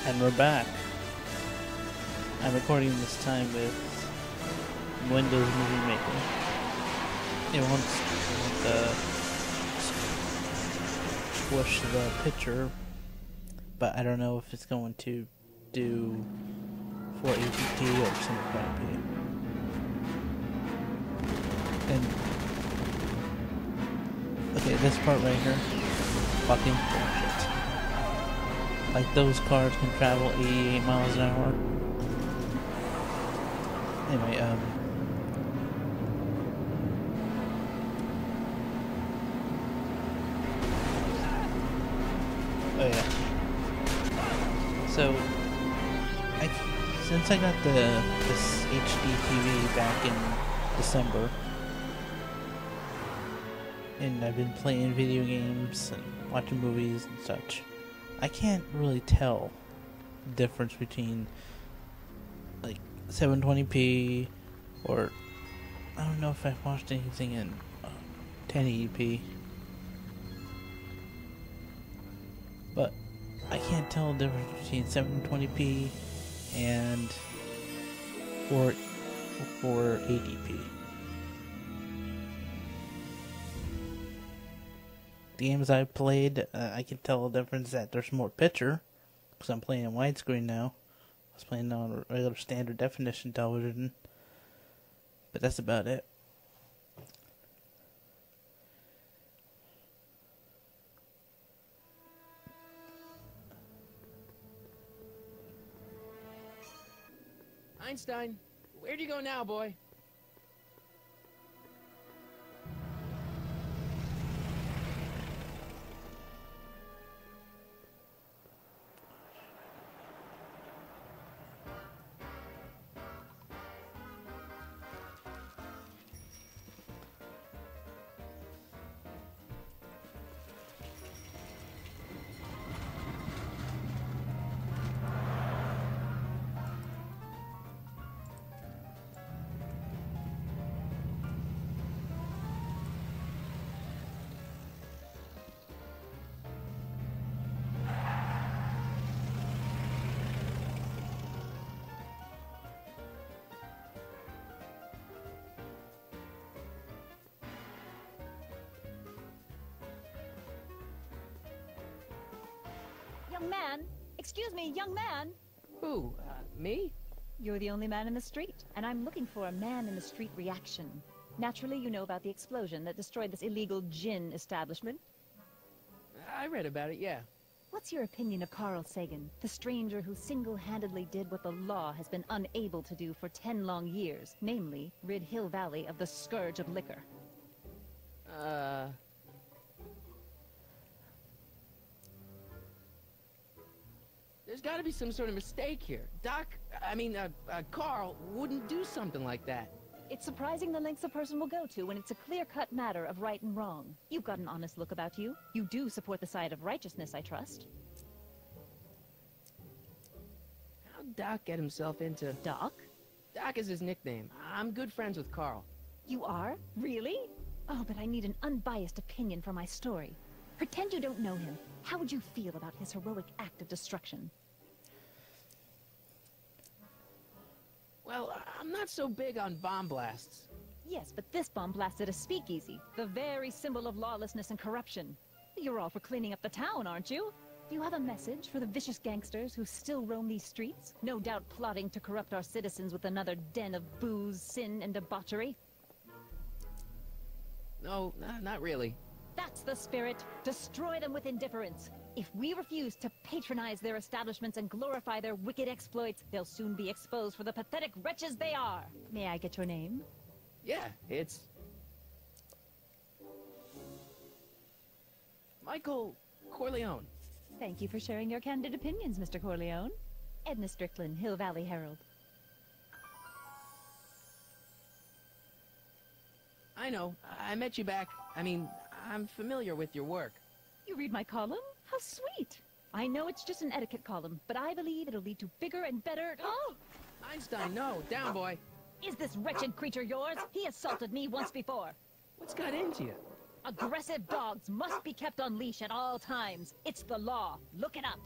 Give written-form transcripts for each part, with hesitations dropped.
And we're back. I'm recording this time with Windows Movie Maker. It won't squish the picture, but I don't know if it's going to do 480p or 720p. And okay, this part right here, fucking bullshit. Like, those cars can travel 88 miles an hour. Anyway, oh yeah. So, since I got this HD TV back in December, and I've been playing video games and watching movies and such, I can't really tell the difference between like 720p or I don't know if I've watched anything in 1080p, but I can't tell the difference between 720p and 480p. The games I've played, I can tell the difference that there's more picture, because I'm playing in widescreen now. I was playing on a regular standard definition television, but that's about it. Einstein, where'd you go now, boy? Young man! Excuse me, young man! Who, me? You're the only man in the street, and I'm looking for a man-in-the-street reaction. Naturally, you know about the explosion that destroyed this illegal gin establishment. I read about it, yeah. What's your opinion of Carl Sagan, the stranger who single-handedly did what the law has been unable to do for 10 long years, namely, rid Hill Valley of the scourge of liquor? There's gotta be some sort of mistake here. Carl wouldn't do something like that. It's surprising the lengths a person will go to when it's a clear-cut matter of right and wrong. You've got an honest look about you. You do support the side of righteousness, I trust. How'd Doc get himself into... Doc? Doc is his nickname. I'm good friends with Carl. You are? Really? Oh, but I need an unbiased opinion for my story. Pretend you don't know him. How would you feel about his heroic act of destruction? Well, I'm not so big on bomb blasts. Yes, but this bomb blasted a speakeasy, the very symbol of lawlessness and corruption. You're all for cleaning up the town, aren't you? Do you have a message for the vicious gangsters who still roam these streets, no doubt plotting to corrupt our citizens with another den of booze, sin, and debauchery? No, not really. That's the spirit. Destroy them with indifference. If we refuse to patronize their establishments and glorify their wicked exploits, they'll soon be exposed for the pathetic wretches they are. May I get your name? Yeah, it's... Michael Corleone. Thank you for sharing your candid opinions, Mr. Corleone. Edna Strickland, Hill Valley Herald. I know. I met you back. I'm familiar with your work. You read my column? How sweet! I know it's just an etiquette column, but I believe it'll lead to bigger and better... Oh! Einstein, no. Down, boy. Is this wretched creature yours? He assaulted me once before. What's got into you? Aggressive dogs must be kept on leash at all times. It's the law. Look it up.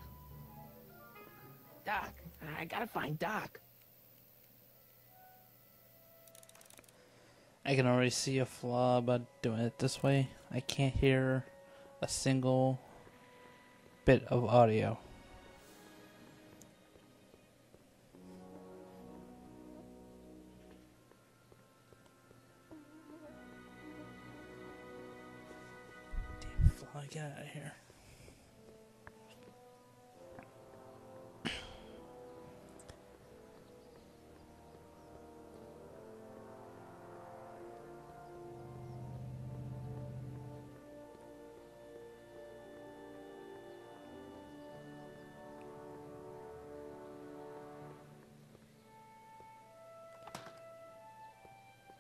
Doc, I gotta find Doc. I can already see a flaw about doing it this way. I can't hear a single bit of audio. Damn flaw, get out of here.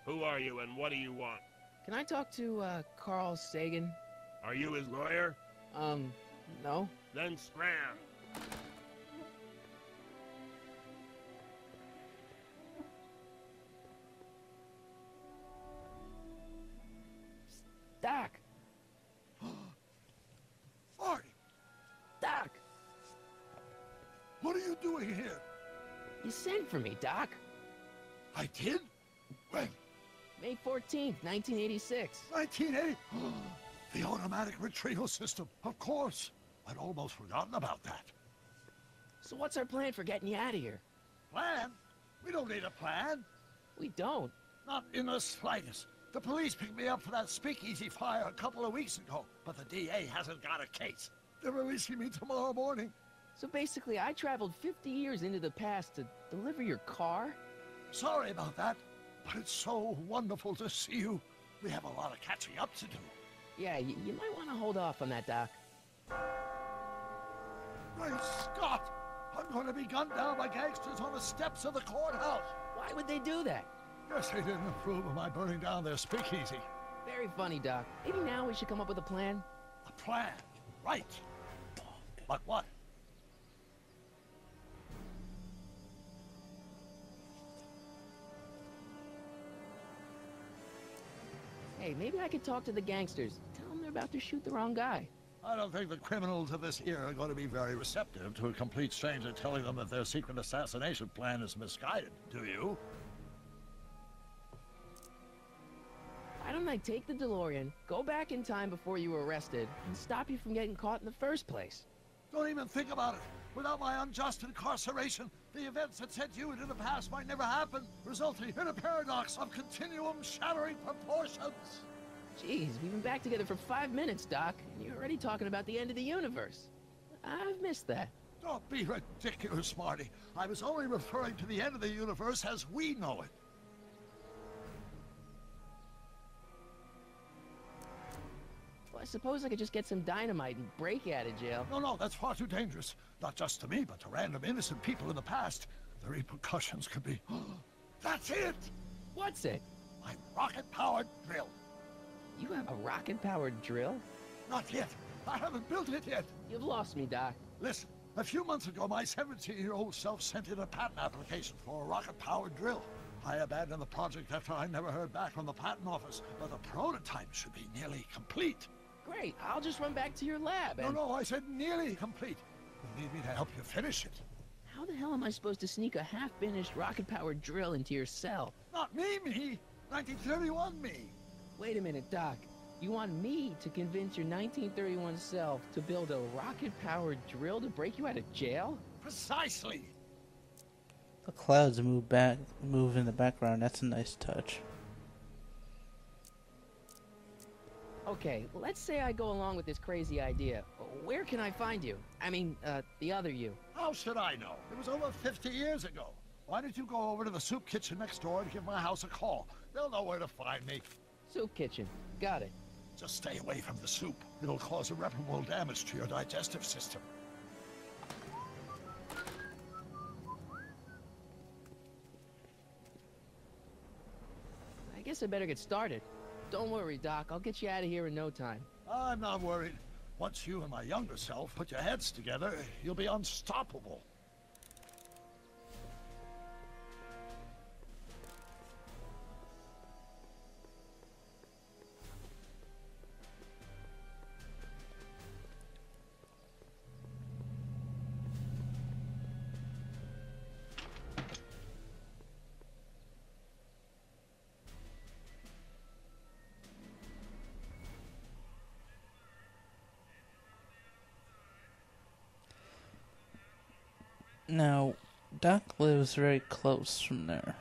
Who are you and what do you want? Can I talk to, Carl Sagan? Are you his lawyer? No? Then scram. Doc! Marty, Doc! what are you doing here? You sent for me, Doc. I did? When? May 14th, 1986. 1980? The automatic retrieval system, of course. I'd almost forgotten about that. So what's our plan for getting you out of here? Plan? We don't need a plan. We don't. Not in the slightest. The police picked me up for that speakeasy fire a couple of weeks ago, but the DA hasn't got a case. They're releasing me tomorrow morning. So basically, I traveled 50 years into the past to deliver your car? Sorry about that, but it's so wonderful to see you. We have a lot of catching up to do. Yeah, you might want to hold off on that, Doc. Great Scott! I'm going to be gunned down by gangsters on the steps of the courthouse. Why would they do that? Guess they didn't approve of my burning down their speakeasy. Very funny, Doc. Maybe now we should come up with a plan? A plan, right. But what? Hey, maybe I could talk to the gangsters. Tell them they're about to shoot the wrong guy. I don't think the criminals of this here are going to be very receptive to a complete stranger telling them that their secret assassination plan is misguided, do you? Why don't I take the DeLorean, go back in time before you were arrested, and stop you from getting caught in the first place? Don't even think about it. Without my unjust incarceration, the events that sent you into the past might never happen, resulting in a paradox of continuum-shattering proportions. Jeez, we've been back together for 5 minutes, Doc, and you're already talking about the end of the universe. I've missed that. Don't be ridiculous, Marty. I was only referring to the end of the universe as we know it. Well, I suppose I could just get some dynamite and break out of jail. No, that's far too dangerous. Not just to me, but to random innocent people in the past. The repercussions could be... That's it! What's it? My rocket-powered drill. You have a rocket-powered drill? Not yet. I haven't built it yet. You've lost me, Doc. Listen, a few months ago, my 17-year-old self sent in a patent application for a rocket-powered drill. I abandoned the project after I never heard back from the patent office, but the prototype should be nearly complete. Great, I'll just run back to your lab and... No, I said nearly complete. You need me to help you finish it. How the hell am I supposed to sneak a half-finished rocket-powered drill into your cell? Not me! 1931 me! Wait a minute, Doc. You want me to convince your 1931 self to build a rocket-powered drill to break you out of jail? Precisely! The clouds move in the background. That's a nice touch. Okay, let's say I go along with this crazy idea. Where can I find you? I mean, the other you. How should I know? It was over 50 years ago. Why don't you go over to the soup kitchen next door and give my house a call? They'll know where to find me. Soup kitchen. Got it. Just stay away from the soup. It'll cause irreparable damage to your digestive system. I guess I better get started. Don't worry, Doc. I'll get you out of here in no time. I'm not worried. Once you and my younger self put your heads together, you'll be unstoppable. Now, Doc lives very close from there.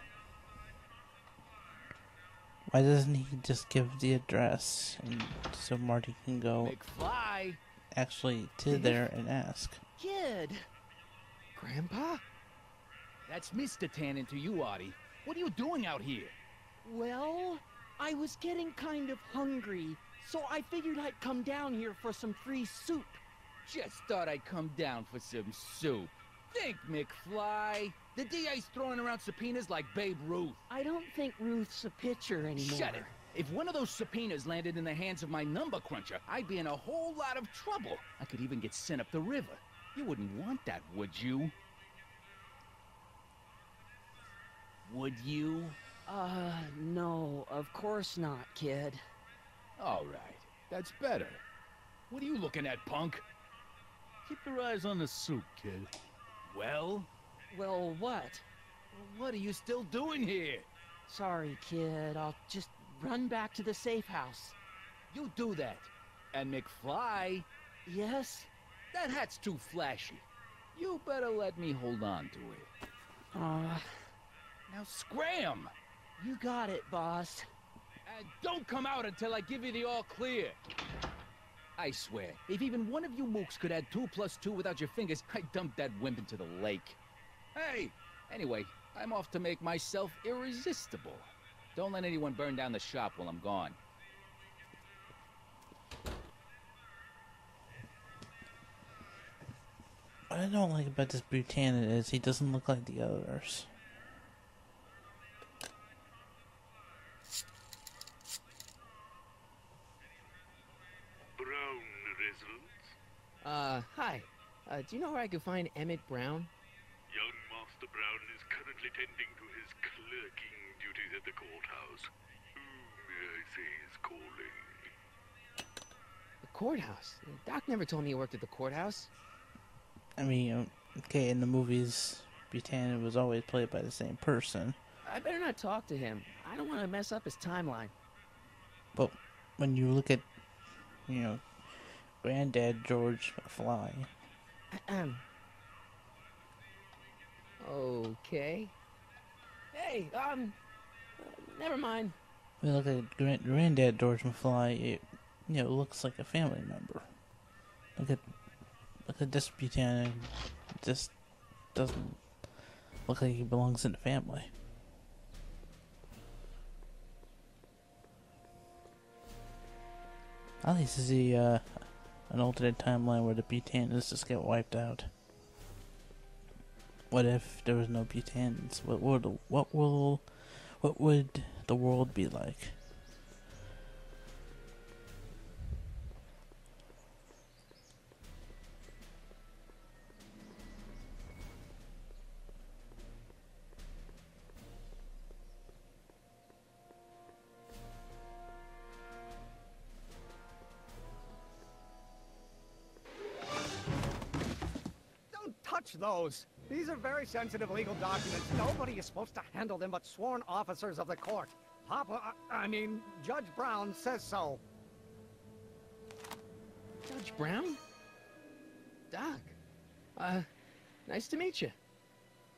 Why doesn't he just give the address and so Marty can go McFly! actually to there and ask? Kid! Grandpa? That's Mr. Tannen to you, Artie. What are you doing out here? Well, I was getting kind of hungry, so I figured I'd come down here for some free soup. Just thought I'd come down for some soup. Think, McFly. The DA's throwing around subpoenas like Babe Ruth. I don't think Ruth's a pitcher anymore. Shut it. If one of those subpoenas landed in the hands of my number cruncher, I'd be in a whole lot of trouble. I could even get sent up the river. You wouldn't want that, would you? Would you? No, of course not, kid. All right. That's better. What are you looking at, punk? Keep your eyes on the soup, kid. Well? Well, what? What are you still doing here? Sorry, kid. I'll just run back to the safe house. You do that. And McFly, Yes? that hat's too flashy. You better let me hold on to it. Now scram! You got it, boss. And don't come out until I give you the all clear. I swear, if even one of you mooks could add 2 + 2 without your fingers, I'd dump that wimp into the lake. Hey! Anyway, I'm off to make myself irresistible. Don't let anyone burn down the shop while I'm gone. What I don't like about this Buchanan is he doesn't look like the others. Brown results. Hi. Do you know where I could find Emmett Brown? Young Master Brown is currently tending to his clerking duties at the courthouse. Who may I say is calling? The courthouse? Doc never told me he worked at the courthouse. I mean, okay, in the movies, Buchanan was always played by the same person. I better not talk to him. I don't want to mess up his timeline. But when you look at, you know, Granddad George McFly, Okay. Hey, never mind. when you look at Granddad George McFly, it, you know, looks like a family member. Look at this Buchanan, just doesn't look like he belongs in the family. At least see an alternate timeline where the Buchanans just get wiped out. What if there was no Buchanans? What would the world be like? Touch those. These are very sensitive legal documents. Nobody is supposed to handle them but sworn officers of the court. Judge Brown says so. Judge Brown? Doc. Nice to meet you.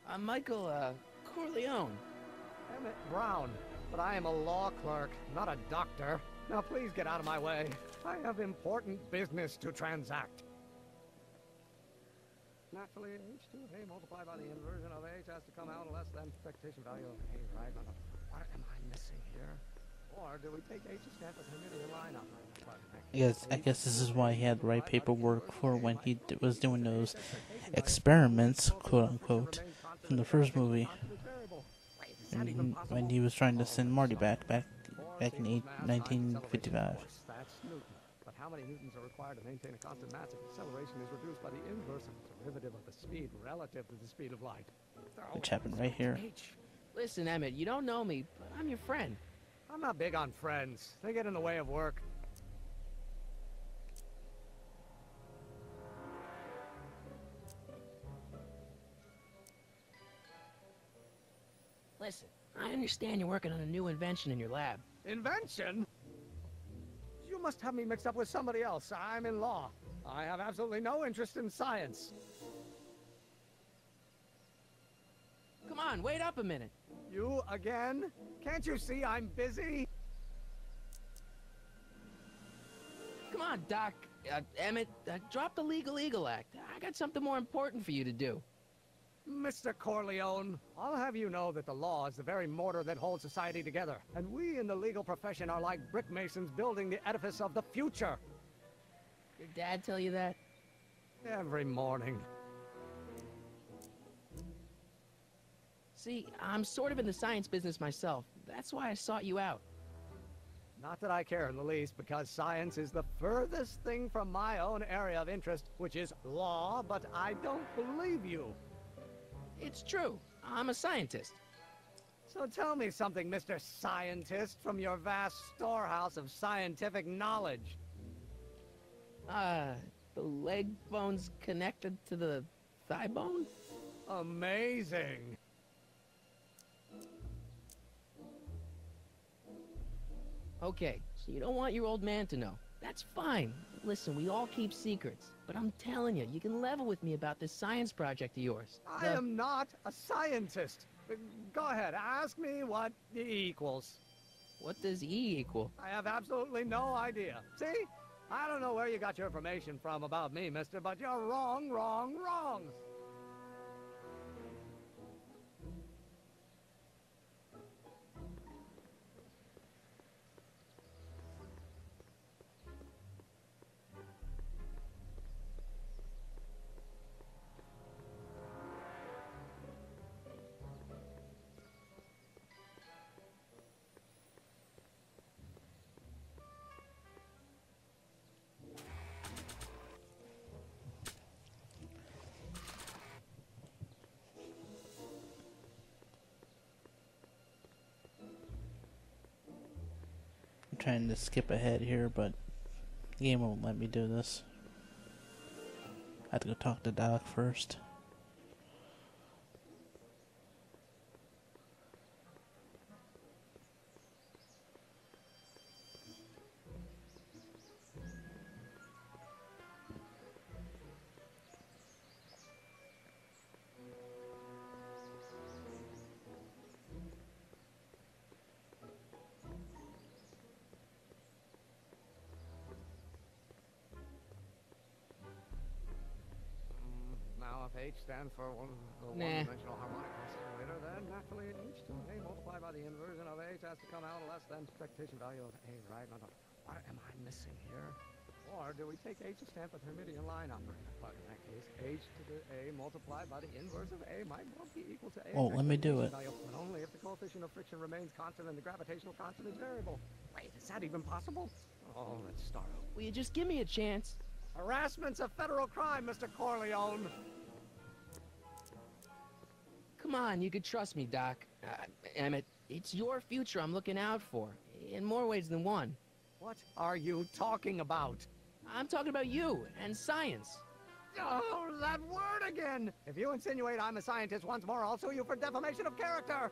I'm Michael, Corleone. Emmett Brown. But I am a law clerk, not a doctor. Now please get out of my way. I have important business to transact. Naturally, h2 of A multiplied by the inversion of H has to come out less than expectation value of A, right? What am I missing here? Or do we take H stand for the line up? I guess this is why he had to write paperwork for when he was doing those experiments, quote unquote, from the first movie. And when he was trying to send Marty back in 1955. But how many newtons are required to maintain a constant mass if acceleration is reduced by the inverse of the derivative of the speed relative to the speed of light? Which happened right here. Listen, Emmett, you don't know me, but I'm your friend. I'm not big on friends. They get in the way of work. Listen, I understand you're working on a new invention in your lab. Invention? You must have me mixed up with somebody else. I'm in law. I have absolutely no interest in science. Come on, wait up a minute. You again? Can't you see I'm busy? Come on, Doc. Emmett, drop the Legal Eagle Act. I got something more important for you to do. Mr. Corleone, I'll have you know that the law is the very mortar that holds society together, and we in the legal profession are like brick masons building the edifice of the future. Your dad tell you that? Every morning. See, I'm sort of in the science business myself. That's why I sought you out. Not that I care in the least, because science is the furthest thing from my own area of interest, which is law, but I don't believe you. It's true. I'm a scientist. So tell me something, Mr. Scientist, from your vast storehouse of scientific knowledge. The leg bone's connected to the thigh bone? Amazing. Okay, so you don't want your old man to know. That's fine. Listen, we all keep secrets. But I'm telling you, you can level with me about this science project of yours. I am not a scientist. Go ahead, ask me what E equals. What does E equal? I have absolutely no idea. See? I don't know where you got your information from about me, mister, but you're wrong, wrong, wrong. Trying to skip ahead here, but the game won't let me do this. I have to go talk to Doc first. Now, if H stands for the Nah. one-dimensional harmonic oscillator, then naturally H2A multiplied by the inversion of H has to come out less than expectation value of A, right? No, no. What am I missing here? Or do we take H to stand for the Hermitian line operator? But in that case, H to the A multiplied by the inverse of A might well be equal to A. Oh, let me do it. Value, but only if the coefficient of friction remains constant and the gravitational constant is variable. Wait, is that even possible? Oh, let's start over. Will you just give me a chance? Harassment's a federal crime, Mr. Corleone. Come on, you could trust me, Doc. Emmett, it's your future I'm looking out for, in more ways than one. What are you talking about? I'm talking about you and science. Oh, that word again! If you insinuate I'm a scientist once more, I'll sue you for defamation of character!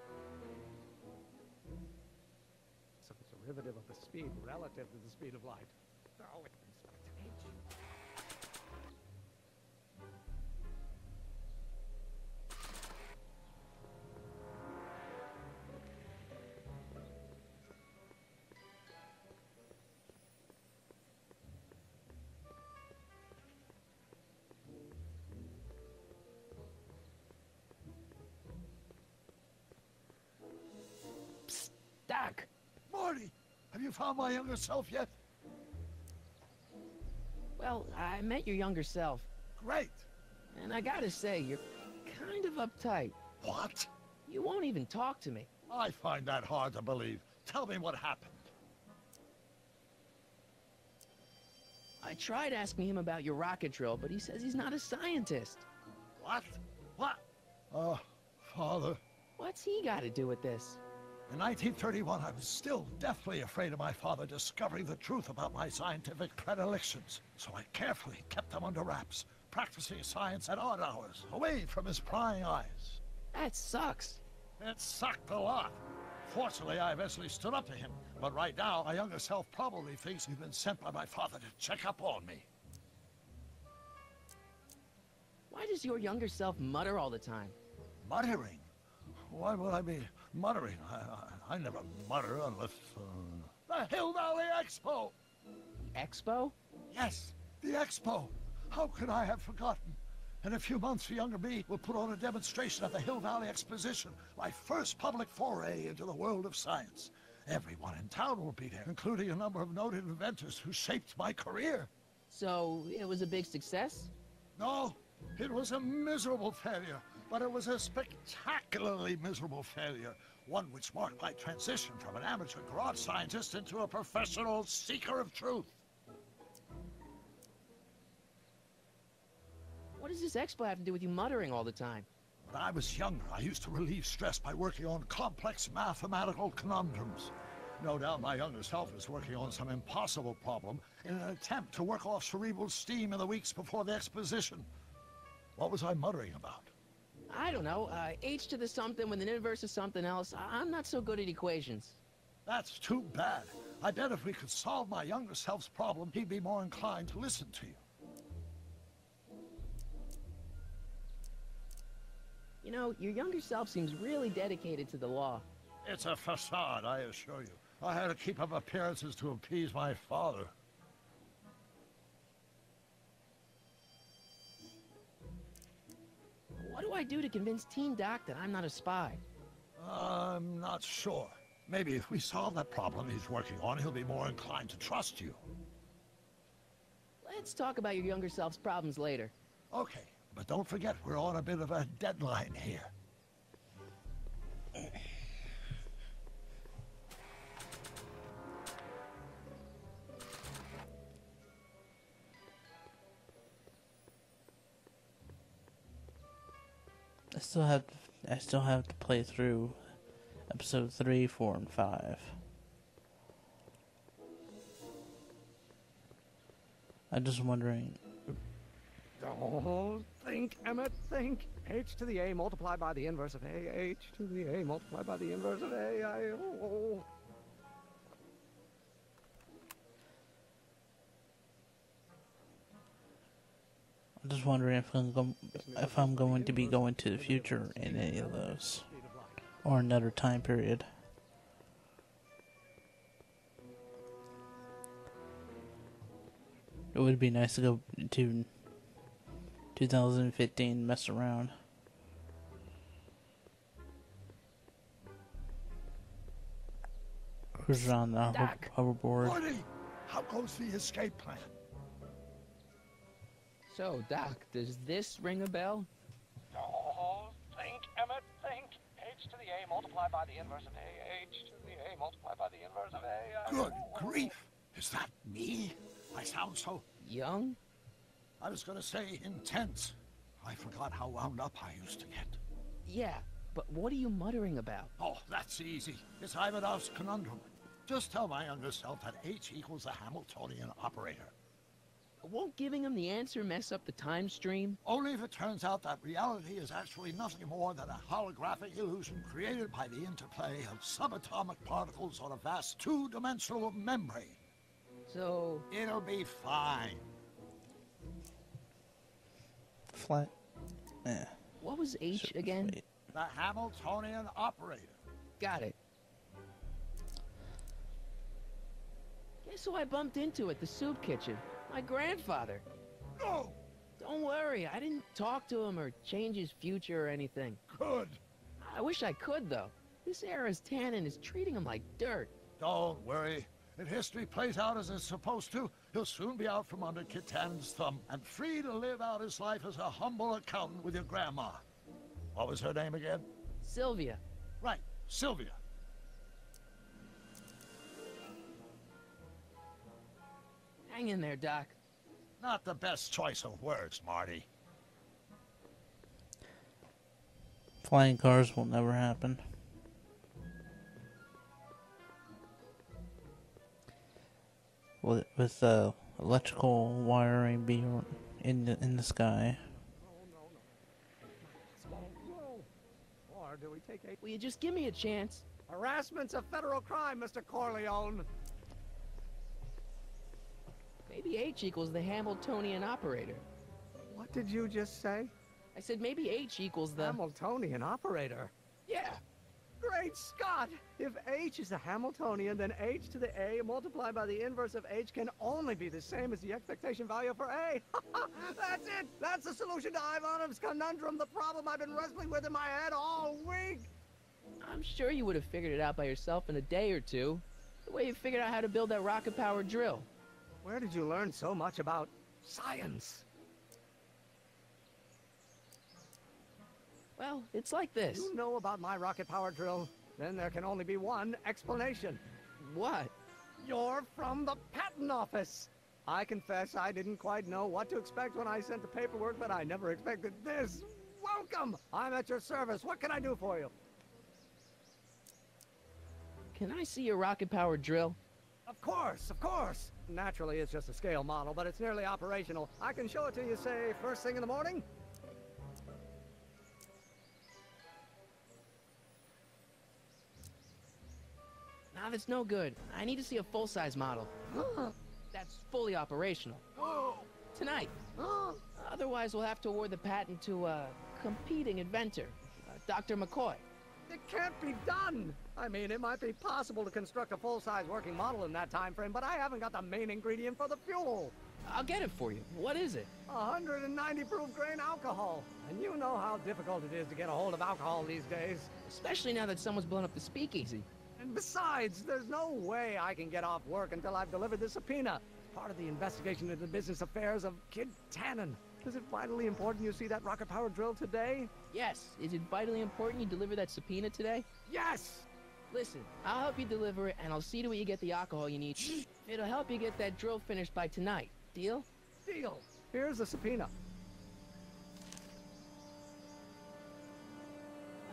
So it's a derivative of the speed relative to the speed of light. Oh, with respect to H. Doc! Morty, have you found my younger self yet? Well, I met your younger self, Great. and I gotta say, you're kind of uptight. What? You won't even talk to me. I find that hard to believe. Tell me what happened. I tried asking him about your rocket drill, but he says he's not a scientist. What? What? Oh, Father. What's he got to do with this? In 1931, I was still deathly afraid of my father discovering the truth about my scientific predilections, so I carefully kept them under wraps, practicing science at odd hours, away from his prying eyes. That sucks. It sucked a lot. Fortunately, I eventually stood up to him, but right now, my younger self probably thinks he's been sent by my father to check up on me. Why does your younger self mutter all the time? Muttering? Why would I be muttering? I never mutter unless... The Hill Valley Expo! Expo? Yes, the Expo. How could I have forgotten? In a few months, younger me will put on a demonstration at the Hill Valley Exposition, my first public foray into the world of science. Everyone in town will be there, including a number of noted inventors who shaped my career. So, it was a big success? No, it was a miserable failure, but it was a spectacularly miserable failure. One which marked my transition from an amateur garage scientist into a professional seeker of truth. What does this expo have to do with you muttering all the time? When I was younger, I used to relieve stress by working on complex mathematical conundrums. No doubt my younger self is working on some impossible problem in an attempt to work off cerebral steam in the weeks before the exposition. What was I muttering about? I don't know, h to the something with an inverse of something else. I'm not so good at equations. That's too bad. I bet if we could solve my younger self's problem, he'd be more inclined to listen to you. You know, your younger self seems really dedicated to the law. It's a facade, I assure you. I had to keep up appearances to appease my father. What do I do to convince Team Doc that I'm not a spy? I'm not sure. Maybe if we solve that problem he's working on, he'll be more inclined to trust you. Let's talk about your younger self's problems later. Okay, but don't forget we're on a bit of a deadline here. I still have to play through episode 3, 4, and 5. I'm just wondering. Don't think, Emmett, think. H to the A multiplied by the inverse of A. H to the A multiplied by the inverse of A. I'm just wondering if I'm going to be going to the future in any of those, or another time period. It would be nice to go to 2015, mess around. Cruise around the hoverboard. Marty, how goes the escape plan? So, Doc, does this ring a bell? Don't think, Emmett, think. H to the A multiplied by the inverse of A. H to the A multiplied by the inverse of A. Good grief! Is that me? I sound so... Young? I was gonna say intense. I forgot how wound up I used to get. Yeah, but what are you muttering about? Oh, that's easy. It's Ivanov's conundrum. Just tell my younger self that H equals the Hamiltonian operator. Won't giving him the answer mess up the time stream? Only if it turns out that reality is actually nothing more than a holographic illusion created by the interplay of subatomic particles on a vast two-dimensional membrane. So... It'll be fine. Flat. Yeah. What was H again? Wait. The Hamiltonian operator. Got it. Guess who I bumped into at the soup kitchen? My grandfather. No! Don't worry, I didn't talk to him or change his future or anything. Good. I wish I could, though. This era's tannin is treating him like dirt. Don't worry. If history plays out as it's supposed to, he'll soon be out from under Kit Tannen's thumb and free to live out his life as a humble accountant with your grandma. What was her name again? Sylvia. Right, Sylvia. Hang in there, Doc. Not the best choice of words, Marty. Flying cars will never happen. With electrical wiring being in the sky. Or do we take Will you just give me a chance? Harassment's a federal crime, Mr. Corleone. Maybe H equals the Hamiltonian operator. What did you just say? I said maybe H equals the... Hamiltonian operator. Yeah, Great Scott! If h is a Hamiltonian, then h to the a multiplied by the inverse of h can only be the same as the expectation value for a. That's it! That's the solution to Ivanov's conundrum, the problem I've been wrestling with in my head all week! I'm sure you would have figured it out by yourself in a day or two. The way you figured out how to build that rocket-powered drill. Where did you learn so much about science? Well, it's like this. You know about my rocket-powered drill? Then there can only be one explanation. What? You're from the patent office! I confess I didn't quite know what to expect when I sent the paperwork, but I never expected this. Welcome! I'm at your service. What can I do for you? Can I see your rocket-powered drill? Of course, of course! Naturally, it's just a scale model, but it's nearly operational. I can show it to you, say, first thing in the morning? Nah, that's no good. I need to see a full-size model. That's fully operational. Tonight. Otherwise, we'll have to award the patent to a competing inventor, Dr. McCoy. It can't be done! I mean, it might be possible to construct a full-size working model in that time frame, but I haven't got the main ingredient for the fuel. I'll get it for you. What is it? 190 proof grain alcohol. And you know how difficult it is to get a hold of alcohol these days. Especially now that someone's blown up the speakeasy. And besides, there's no way I can get off work until I've delivered the subpoena. It's part of the investigation into the business affairs of Kid Tannen. Is it vitally important you see that rocket-powered drill today? Yes. Is it vitally important you deliver that subpoena today? Yes! Listen, I'll help you deliver it, and I'll see to it you get the alcohol you need. It'll help you get that drill finished by tonight. Deal? Deal. Here's the subpoena.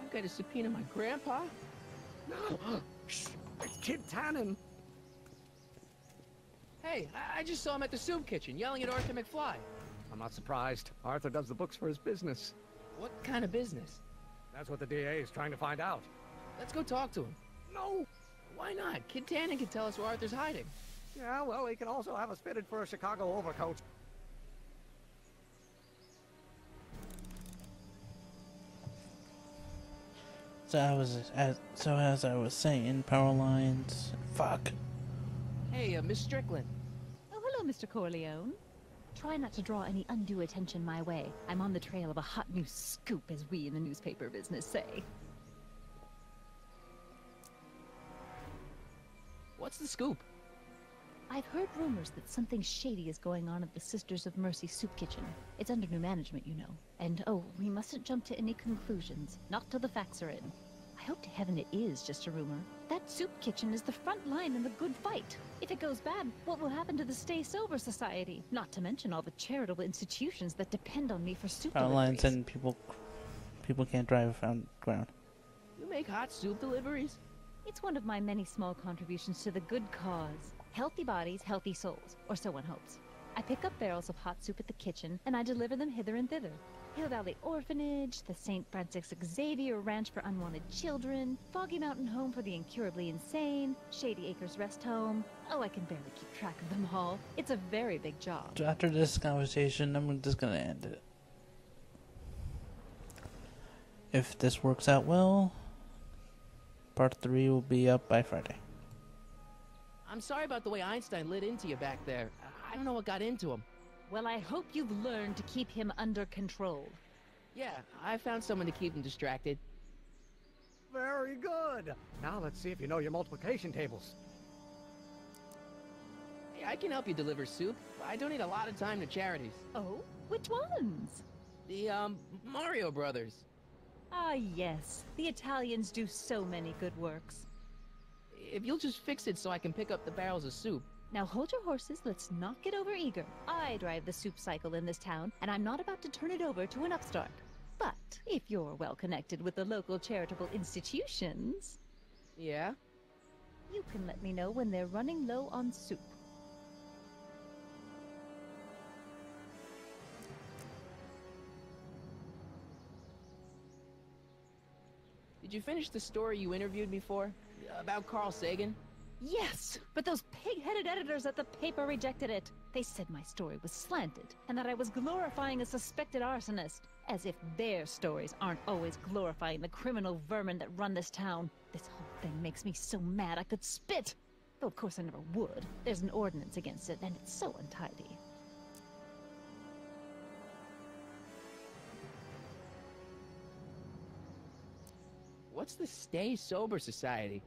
I've got to subpoena my grandpa? It's Kid Tannen. Hey, I just saw him at the soup kitchen, yelling at Arthur McFly. I'm not surprised. Arthur does the books for his business. What kind of business? That's what the DA is trying to find out. Let's go talk to him. No! Why not? Kid Tannen can tell us where Arthur's hiding. Yeah, well, he can also have us fitted for a Chicago overcoat. So as I was saying, power lines. Fuck. Hey, Miss Strickland. Oh, hello, Mr. Corleone. Try not to draw any undue attention my way. I'm on the trail of a hot new scoop, as we in the newspaper business say. What's the scoop? I've heard rumors that something shady is going on at the Sisters of Mercy soup kitchen. It's under new management, you know. And oh, we mustn't jump to any conclusions. Not till the facts are in. I hope to heaven it is just a rumor. That soup kitchen is the front line in the good fight. If it goes bad, what will happen to the Stay Sober Society? Not to mention all the charitable institutions that depend on me for soup Power deliveries. lines and people can't drive on ground. You make hot soup deliveries? It's one of my many small contributions to the good cause. Healthy bodies, healthy souls, or so one hopes. I pick up barrels of hot soup at the kitchen, and I deliver them hither and thither. Hill Valley Orphanage, the St. Francis Xavier Ranch for Unwanted Children, Foggy Mountain Home for the Incurably Insane, Shady Acres Rest Home. Oh, I can barely keep track of them all. It's a very big job. So after this conversation, I'm just gonna end it. If this works out well, part 3 will be up by Friday. I'm sorry about the way Einstein lit into you back there. I don't know what got into him. Well, I hope you've learned to keep him under control. Yeah, I found someone to keep him distracted. Very good. Now let's see if you know your multiplication tables. Hey, I can help you deliver soup. I donate a lot of time to charities. Oh? Which ones? The, Mario Brothers. Ah, yes. The Italians do so many good works. If you'll just fix it so I can pick up the barrels of soup. Now hold your horses, let's not get overeager. I drive the soup cycle in this town, and I'm not about to turn it over to an upstart. But if you're well connected with the local charitable institutions... Yeah? You can let me know when they're running low on soup. Did you finish the story you interviewed me for? About Carl Sagan? Yes, but those pig-headed editors at the paper rejected it. They said my story was slanted, and that I was glorifying a suspected arsonist. As if their stories aren't always glorifying the criminal vermin that run this town. This whole thing makes me so mad I could spit! Though of course I never would. There's an ordinance against it, and it's so untidy. What's the Stay Sober Society?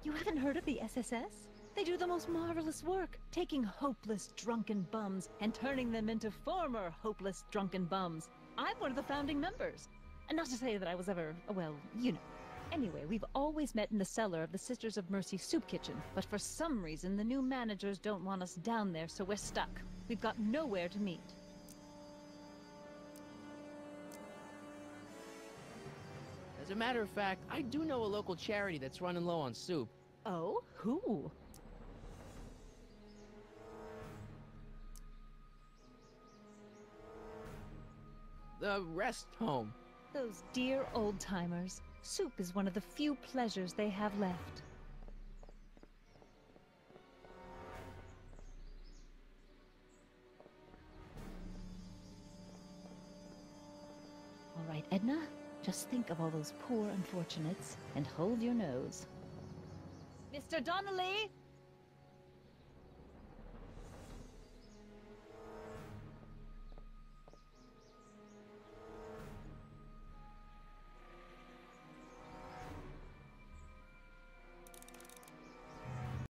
You haven't heard of the SSS? They do the most marvelous work, taking hopeless drunken bums and turning them into former hopeless drunken bums. I'm one of the founding members. And not to say that I was ever, well, you know. Anyway, we've always met in the cellar of the Sisters of Mercy soup kitchen, but for some reason the new managers don't want us down there, so we're stuck. We've got nowhere to meet. As a matter of fact, I do know a local charity that's running low on soup. Oh? Who? The Rest Home. Those dear old-timers. Soup is one of the few pleasures they have left. All right, Edna, just think of all those poor unfortunates and hold your nose. Mr. Donnelly!